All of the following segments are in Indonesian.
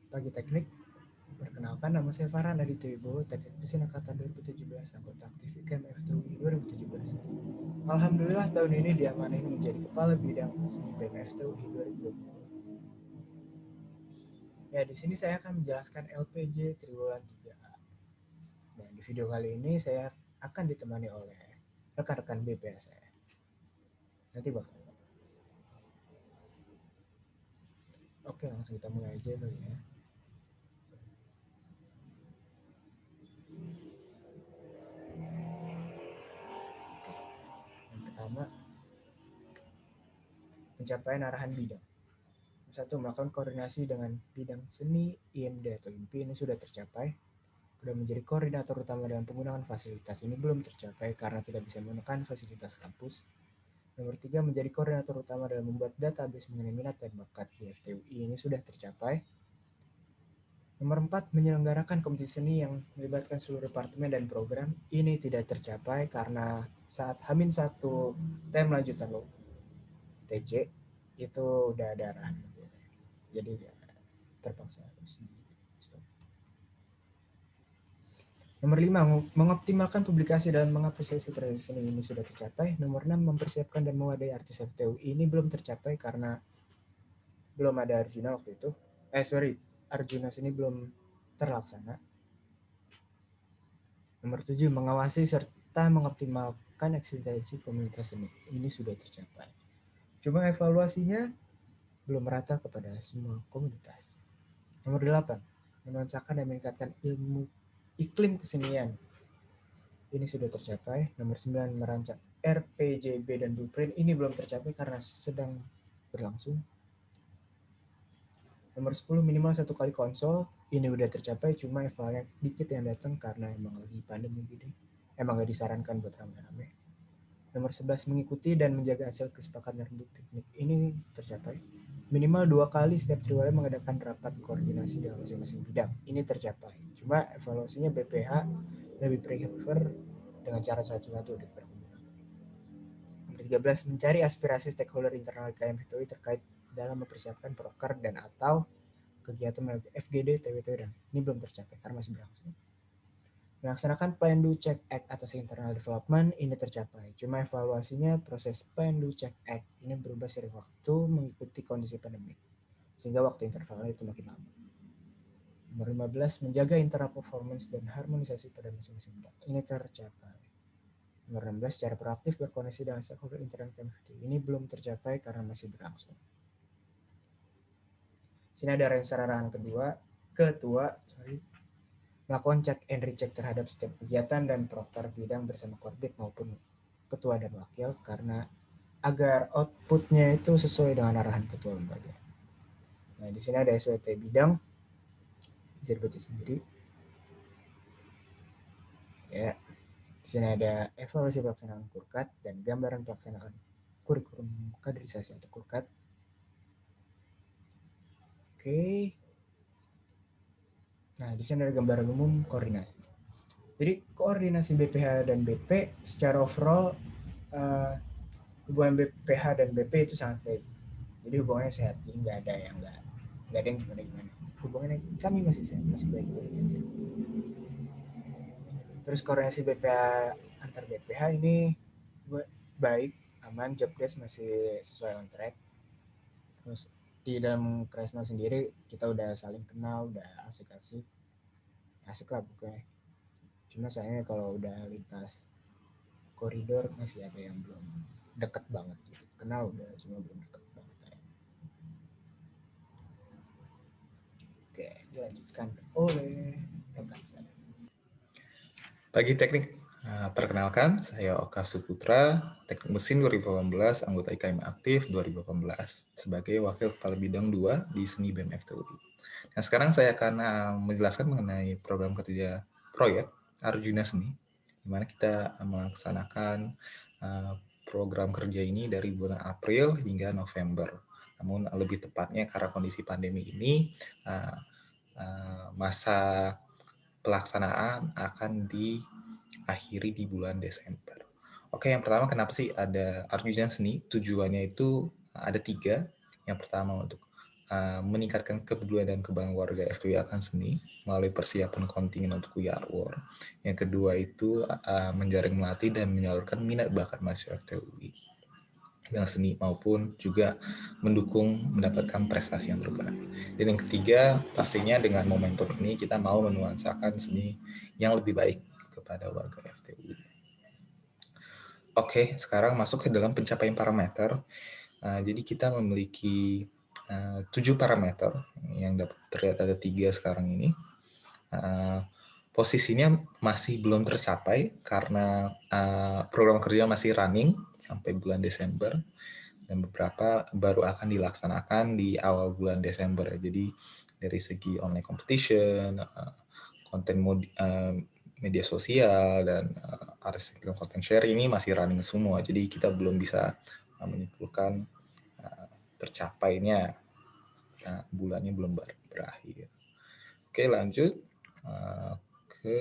Pagi Teknik. Perkenalkan, nama saya Farhan Aditya Wibowo, Teknik Mesin Angkatan 2017, anggota aktif IKM FTUI 2017. Alhamdulillah tahun ini diamanahi menjadi Kepala Bidang Seni BEM FTUI 2020. Ya, di sini saya akan menjelaskan LPJ Triwulan 3A. Dan di video kali ini saya akan ditemani oleh rekan-rekan BPA saya. Nanti bakal. Oke, langsung kita mulai aja kali ya. Yang pertama, pencapaian arahan bidang. Satu, melakukan koordinasi dengan bidang seni, IMD atau IMPI ini sudah tercapai. Sudah menjadi koordinator utama dalam penggunaan fasilitas ini belum tercapai karena tidak bisa menekan fasilitas kampus. Nomor 3, menjadi koordinator utama dalam membuat database mengenai minat dan bakat di FTUI ini sudah tercapai. Nomor 4, menyelenggarakan kompetisi seni yang melibatkan seluruh departemen dan program. Ini tidak tercapai karena saat H-1 tem lanjutan lo TC itu udah ada arahan. Jadi ya, terpaksa harus stop. Nomor 5, mengoptimalkan publikasi dan mengapresiasi prestasi seni ini sudah tercapai. Nomor 6, mempersiapkan dan mewadahi artis FTUI ini belum tercapai karena belum ada Arjuna waktu itu. Arjuna sini belum terlaksana. Nomor 7, mengawasi serta mengoptimalkan eksistensi komunitas seni. Ini sudah tercapai. Cuma evaluasinya belum merata kepada semua komunitas. Nomor 8, menuansakan dan meningkatkan ilmu iklim kesenian. Ini sudah tercapai. Nomor 9, merancang RPJB dan blueprint. Ini belum tercapai karena sedang berlangsung. Nomor 10, minimal 1 kali konsol. Ini udah tercapai, cuma evalnya dikit yang datang karena emang lagi pandemi gini. Emang gak disarankan buat rame-rame. Nomor 11, mengikuti dan menjaga hasil kesepakatan rembuk teknik. Ini tercapai. Minimal 2 kali setiap triwulan mengadakan rapat koordinasi dalam masing-masing bidang. Ini tercapai. Cuma evaluasinya BPH lebih prefer dengan cara satu-satu diperkembangkan. Nomor 13, mencari aspirasi stakeholder internal IKM FTUI terkait dalam mempersiapkan proker dan atau kegiatan melalui FGD, TWT, dan ini belum tercapai karena masih berlangsung. Melaksanakan Plan Do Check Act atas internal development ini tercapai. Cuma evaluasinya proses Plan Do Check Act ini berubah seiring waktu mengikuti kondisi pandemi. Sehingga waktu intervalnya itu makin lama. Nomor 15, menjaga internal performance dan harmonisasi pada masing-masing bidang. Ini tercapai. Nomor 16, secara proaktif berkoneksi dengan stakeholder internal KMFT. Ini belum tercapai karena masih berlangsung. Sini ada arahan ketua, melakukan check and recheck terhadap setiap kegiatan dan proker bidang bersama korbit maupun ketua dan wakil karena agar outputnya itu sesuai dengan arahan ketua lembaga. Nah, di sini ada SWT bidang, bisa dibaca sendiri. Ya, di sini ada evaluasi pelaksanaan kurkat dan gambaran pelaksanaan kurikulum kaderisasi atau kurkat. Oke. Nah, di sini ada gambaran umum koordinasi. Jadi koordinasi BPH dan BP secara overall hubungan BPH dan BP itu sangat baik. Jadi hubungannya sehat, jadi nggak ada yang gimana. Hubungannya kami masih sehat, masih baik-baik aja. Terus koordinasi BPH antar BPH ini baik, aman, job desk masih sesuai on track. Terus di dalam Kresna sendiri kita udah saling kenal, udah asik-asik, asik lah pokoknya. Cuma sayangnya kalau udah lintas koridor masih ada yang belum deket banget gitu. Kenal udah, cuma belum deket banget. Oke, dilanjutkan oleh rekan saya. Pagi Teknik, perkenalkan saya Oka Suputra, Teknik Mesin 2018, anggota IKM Aktif 2018, sebagai Wakil Kepala Bidang 2 di Seni BEM FTUI. Nah, sekarang saya akan menjelaskan mengenai program kerja proyek Arjuna Seni, di mana kita melaksanakan program kerja ini dari bulan April hingga November. Namun lebih tepatnya karena kondisi pandemi ini, masa pelaksanaan akan diakhiri di bulan Desember. Oke, yang pertama kenapa sih ada Arjuna Seni? Tujuannya itu ada 3. Yang pertama untuk meningkatkan kepedulian dan kebanggaan warga FTUI akan seni melalui persiapan kontingen untuk We Are War. Yang kedua itu menjaring, melatih, dan menyalurkan minat bakat mahasiswa FTUI yang seni maupun juga mendukung mendapatkan prestasi yang terbaik. Dan yang ketiga, pastinya dengan momentum ini kita mau menuansakan seni yang lebih baik kepada warga FTUI. Oke, sekarang masuk ke dalam pencapaian parameter. Jadi kita memiliki 7 parameter yang dapat terlihat ada 3 sekarang ini. Posisinya masih belum tercapai karena program kerja masih running sampai bulan Desember dan beberapa baru akan dilaksanakan di awal bulan Desember. Jadi dari segi online competition, konten media sosial, dan artikel content sharing ini masih running semua. Jadi kita belum bisa menyimpulkan tercapainya, bulannya belum berakhir. Oke, lanjut ke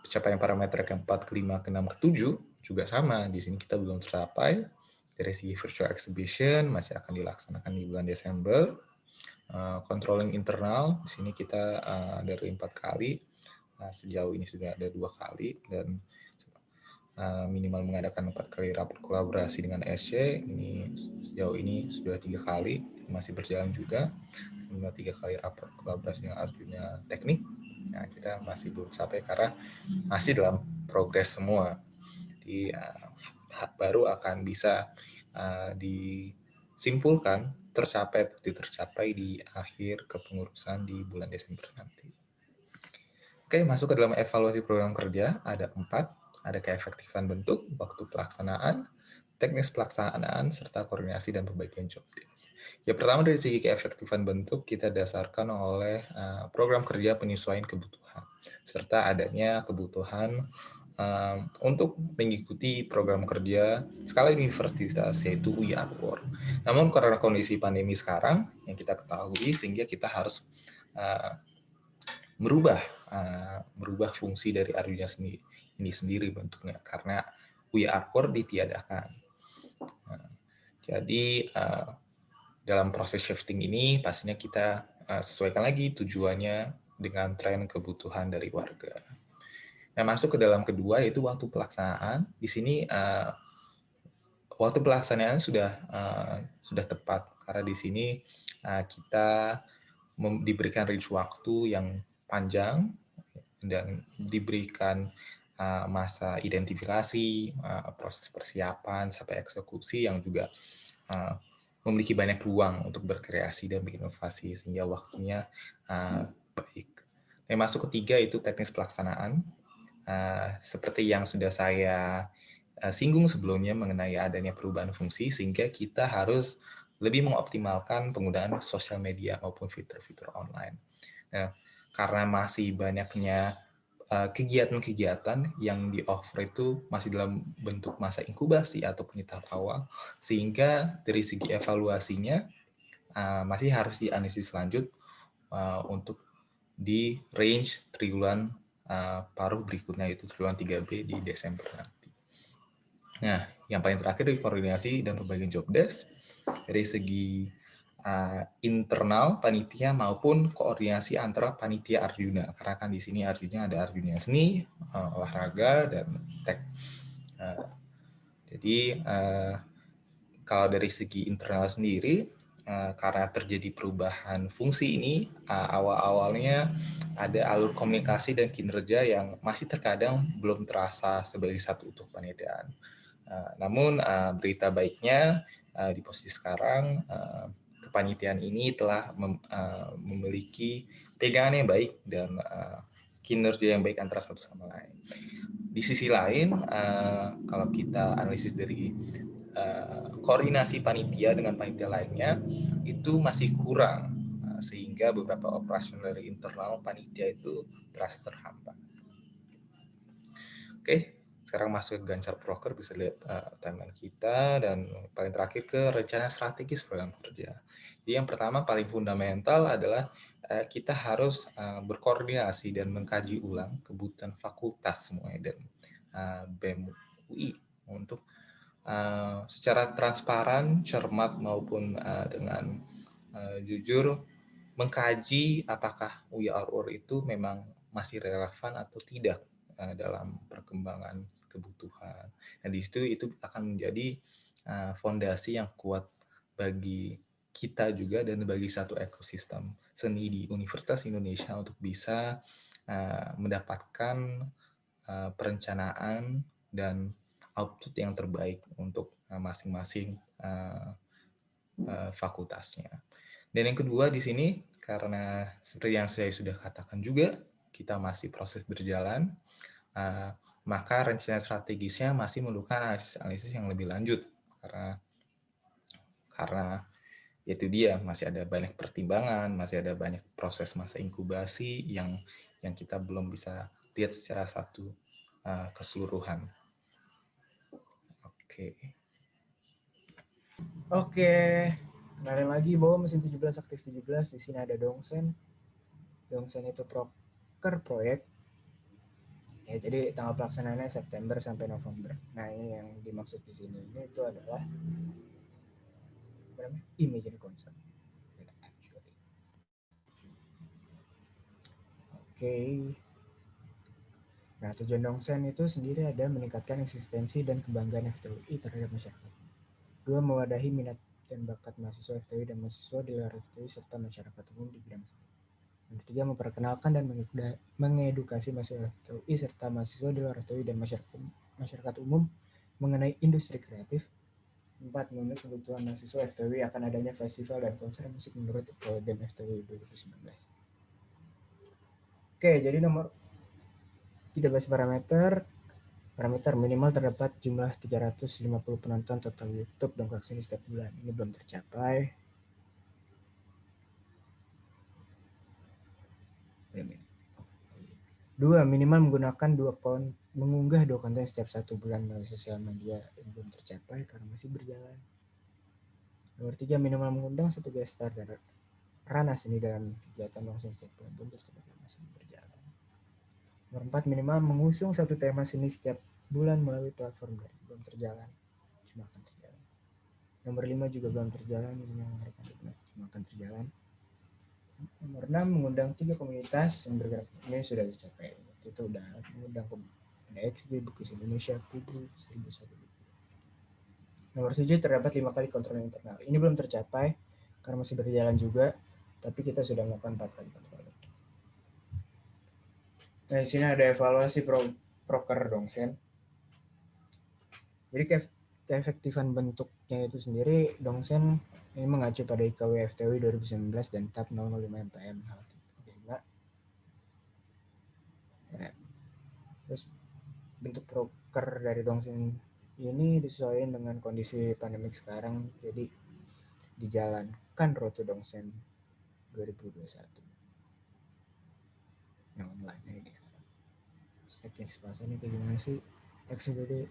pencapaian parameter keempat, kelima, keenam, ketujuh juga sama. Di sini kita belum tercapai. Dari segi virtual exhibition masih akan dilaksanakan di bulan Desember. Controlling internal di sini kita dari 4 kali, sejauh ini sudah ada 2 kali, dan minimal mengadakan 4 kali rapat kolaborasi dengan SC. Ini sejauh ini sudah 3 kali, masih berjalan juga. Minimal 3 kali rapat kolaborasi dengan Arjuna Teknik. Nah, kita masih belum sampai karena masih dalam progres semua. Jadi baru akan bisa disimpulkan tercapai atau tidak tercapai di akhir kepengurusan di bulan Desember nanti. Oke, masuk ke dalam evaluasi program kerja, ada 4. Ada keefektifan bentuk, waktu pelaksanaan, teknis pelaksanaan, serta koordinasi dan pembagian job desk. Yang pertama dari segi keefektifan bentuk, kita dasarkan oleh program kerja penyesuaian kebutuhan, serta adanya kebutuhan untuk mengikuti program kerja skala universitas, yaitu We Are War. Namun karena kondisi pandemi sekarang yang kita ketahui, sehingga kita harus merubah fungsi dari Arjuna ini sendiri bentuknya, karena We Are War ditiadakan. Jadi dalam proses shifting ini pastinya kita sesuaikan lagi tujuannya dengan tren kebutuhan dari warga. Nah, masuk ke dalam kedua yaitu waktu pelaksanaan. Di sini waktu pelaksanaan sudah tepat karena di sini kita diberikan range waktu yang panjang dan diberikan masa identifikasi, proses persiapan sampai eksekusi yang juga memiliki banyak ruang untuk berkreasi dan berinovasi sehingga waktunya baik. Yang masuk ketiga itu teknis pelaksanaan. Seperti yang sudah saya singgung sebelumnya mengenai adanya perubahan fungsi, sehingga kita harus lebih mengoptimalkan penggunaan sosial media maupun fitur-fitur online. Nah, karena masih banyaknya kegiatan-kegiatan yang di-offer itu masih dalam bentuk masa inkubasi ataupun tahap awal, sehingga dari segi evaluasinya masih harus dianalisis lanjut untuk di range triwulan paruh berikutnya, itu triwulan 3B di Desember nanti. Nah, yang paling terakhir dari koordinasi dan pembagian job desk dari segi internal panitia maupun koordinasi antara panitia Arjuna, karena kan di sini Arjuna ada Arjuna seni, olahraga, dan tek. Jadi kalau dari segi internal sendiri, karena terjadi perubahan fungsi ini, awal-awalnya ada alur komunikasi dan kinerja yang masih terkadang belum terasa sebagai satu utuh panitiaan. Namun berita baiknya di posisi sekarang, kepanitiaan ini telah memiliki pegangan yang baik dan kinerja yang baik antara satu sama lain. Di sisi lain, kalau kita analisis dari koordinasi panitia dengan panitia lainnya, itu masih kurang, sehingga beberapa operasional dari internal panitia itu terasa terhambat. Oke. Sekarang masuk ke Gancar Proker, bisa lihat timeline kita, dan paling terakhir ke rencana strategis program kerja. Jadi yang pertama paling fundamental adalah kita harus berkoordinasi dan mengkaji ulang kebutuhan fakultas semuanya dan BEM UI untuk secara transparan, cermat maupun dengan jujur mengkaji apakah UIRUR itu memang masih relevan atau tidak dalam perkembangan kebutuhan. Nah, di situ itu akan menjadi fondasi yang kuat bagi kita juga dan bagi satu ekosistem seni di Universitas Indonesia untuk bisa mendapatkan perencanaan dan output yang terbaik untuk masing-masing fakultasnya. Dan yang kedua di sini, karena seperti yang saya sudah katakan juga, kita masih proses berjalan, maka rencana strategisnya masih memerlukan analisis yang lebih lanjut. Karena itu dia, masih ada banyak pertimbangan, masih ada banyak proses masa inkubasi yang kita belum bisa lihat secara satu keseluruhan. Oke. Kenalin lagi bahwa mesin 17 aktif 17. Di sini ada Dongsen. Dongsen itu proker proyek. Ya, jadi tanggal pelaksanaannya September sampai November. Nah, ini yang dimaksud di sini. Ini itu adalah imagine concept. Oke. Nah, tujuan Dongsen itu sendiri ada meningkatkan eksistensi dan kebanggaan FTUI terhadap masyarakat. Dua, mewadahi minat dan bakat mahasiswa FTUI dan mahasiswa di luar FTUI serta masyarakat umum di bidang seni. Yang ketiga, memperkenalkan dan mengedukasi mahasiswa FTUI serta mahasiswa di luar FTUI dan masyarakat umum mengenai industri kreatif. 4, memenuhi kebutuhan mahasiswa FTUI akan adanya festival dan konser musik menurut BEM FTUI 2019. Oke, jadi kita bahas parameter. Parameter minimal terdapat jumlah 350 penonton total YouTube dongkrak sini setiap bulan. Ini belum tercapai. Dua, minimal menggunakan mengunggah dua konten setiap 1 bulan melalui sosial media. Ini belum tercapai karena masih berjalan. Nomor 3, minimal mengundang 1 guest star dan ranah seni dalam kegiatan langsung setiap bulan. Belum tercapai, masih berjalan. Nomor 4, minimal mengusung 1 tema seni setiap bulan melalui platform dari. Belum terjalan, cuma akan terjalan. Nomor 5 juga belum terjalan, ini cuma akan terjalan. Nomor 6, mengundang 3 komunitas yang bergerak. Ini sudah tercapai. Itu udah mengundang XD, Bukus Indonesia, Kubu, 1001. Nomor 7, terdapat 5 kali kontrol internal. Ini belum tercapai karena masih berjalan juga, tapi kita sudah melakukan 4 kali kontrol. Nah, di sini ada evaluasi proker Dongsen. Jadi keefektifan bentuknya itu sendiri, Dongsen ini mengacu pada IKW FTUI 2019 dan TAP 005 MPM. Nah, terus bentuk proker dari Dongsen ini disesuaikan dengan kondisi pandemik sekarang, jadi dijalankan Road to Dongsen 2021 yang online ini sekarang. Teknik bahasa ini kayak gimana sih?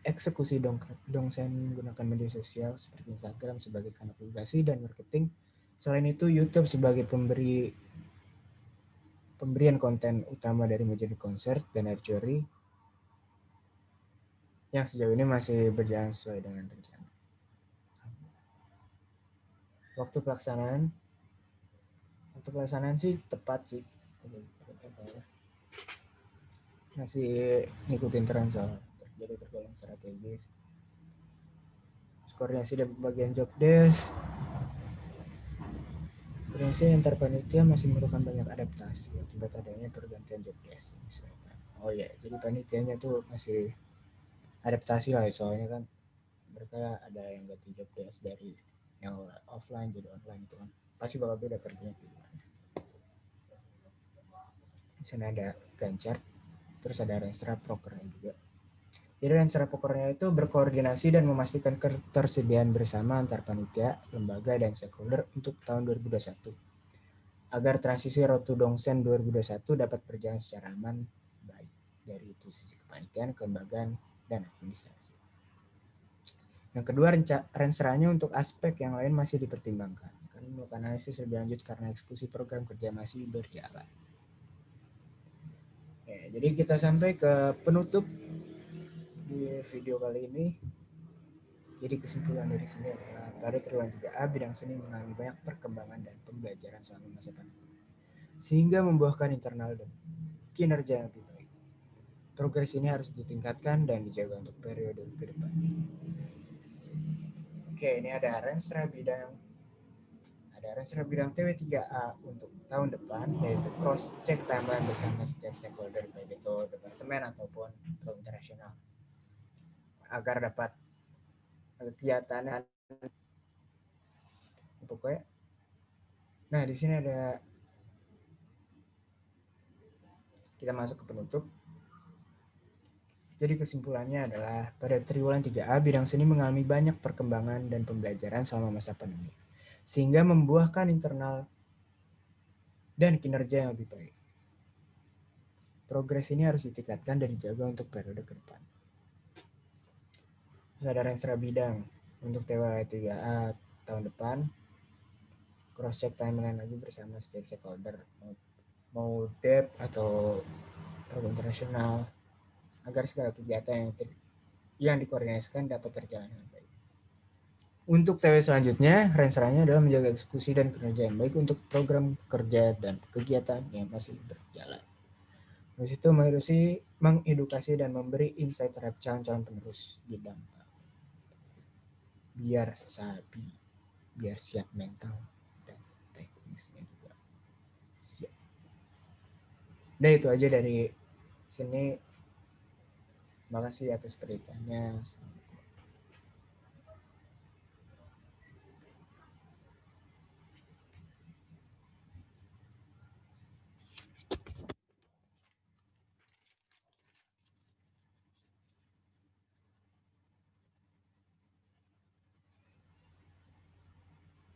Eksekusi Dongsen menggunakan media sosial seperti Instagram sebagai kanal publikasi dan marketing. Selain itu, YouTube sebagai pemberian konten utama dari menjadi konser dan archery yang sejauh ini masih berjalan sesuai dengan rencana. Waktu pelaksanaan sih tepat sih, masih ngikutin tren soal jadi tergolong strategis. Koordinasi dan pembagian job desk, koordinasi antar panitia masih memerlukan banyak adaptasi akibat adanya pergantian job desk. Oh ya, jadi panitianya tuh masih adaptasi lah, soalnya kan mereka ada yang ganti job desk dari yang offline jadi online itu kan pasti bakal beda kerjanya. Di sana ada Gancar, terus ada Renstra Prokernya juga. Jadi Renstra Prokernya itu berkoordinasi dan memastikan ketersediaan bersama antar panitia, lembaga, dan stakeholder untuk tahun 2021 agar transisi Road to Dongsen 2021 dapat berjalan secara aman, baik dari itu sisi kepanitiaan, kelembagaan, dan administrasi. Yang kedua, Renstra-nya untuk aspek yang lain masih dipertimbangkan. Kami melakukan analisis lebih lanjut karena eksekusi program kerja masih berjalan. Ya, jadi kita sampai ke penutup di video kali ini. Jadi kesimpulan dari sini adalah pada triwulan 3A bidang seni mengalami banyak perkembangan dan pembelajaran selama masa pandemi, sehingga membuahkan internal dan kinerja yang lebih baik. Progres ini harus ditingkatkan dan dijaga untuk periode ke depan. Oke, ini ada renstra bidang TW3A untuk tahun depan, yaitu cross check timeline bersama setiap stakeholder, baik itu departemen ataupun pro internasional, agar dapat kegiatan pokoknya. Nah, di sini ada, kita masuk ke penutup. Jadi kesimpulannya adalah pada triwulan 3A bidang seni mengalami banyak perkembangan dan pembelajaran selama masa pandemi, sehingga membuahkan internal dan kinerja yang lebih baik. Progres ini harus ditingkatkan dan dijaga untuk periode ke depan. Ada renstra bidang untuk TW3A tahun depan, cross check timeline lagi bersama setiap stakeholder, mau DEP atau program internasional, agar segala kegiatan yang dikoordinasikan dapat terjalan dengan baik. Untuk TW selanjutnya, rensranya adalah menjaga eksekusi dan kinerja yang baik untuk program kerja dan kegiatan yang masih berjalan. Habis itu mengedukasi dan memberi insight terhadap calon-calon penerus bidang, biar sabi, biar siap mental dan teknisnya juga siap. Nah, itu aja dari sini. Makasih atas perhatiannya.